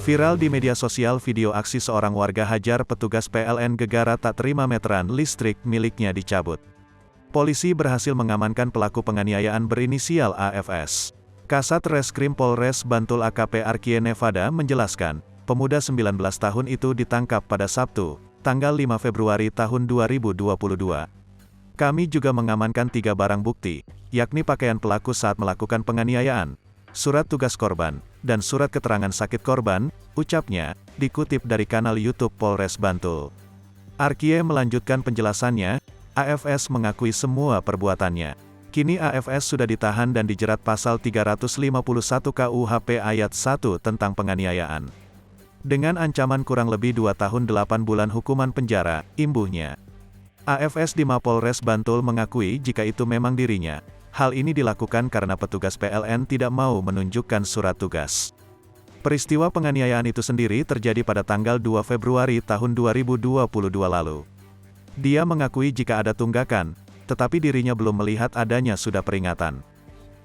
Viral di media sosial video aksi seorang warga hajar petugas PLN gegara tak terima meteran listrik miliknya dicabut. Polisi berhasil mengamankan pelaku penganiayaan berinisial AFS. Kasat Reskrim Polres Bantul AKP Arkie Nevada menjelaskan, pemuda 19 tahun itu ditangkap pada Sabtu, tanggal 5 Februari tahun 2022. Kami juga mengamankan 3 barang bukti, yakni pakaian pelaku saat melakukan penganiayaan, surat tugas korban, dan surat keterangan sakit korban, ucapnya, dikutip dari kanal YouTube Polres Bantul. Arkie melanjutkan penjelasannya, AFS mengakui semua perbuatannya. Kini AFS sudah ditahan dan dijerat pasal 351 KUHP ayat 1 tentang penganiayaan. Dengan ancaman kurang lebih 2 tahun 8 bulan hukuman penjara, imbuhnya. AFS di Mapolres Bantul mengakui jika itu memang dirinya. Hal ini dilakukan karena petugas PLN tidak mau menunjukkan surat tugas. Peristiwa penganiayaan itu sendiri terjadi pada tanggal 2 Februari tahun 2022 lalu. Dia mengakui jika ada tunggakan, tetapi dirinya belum melihat adanya sudah peringatan.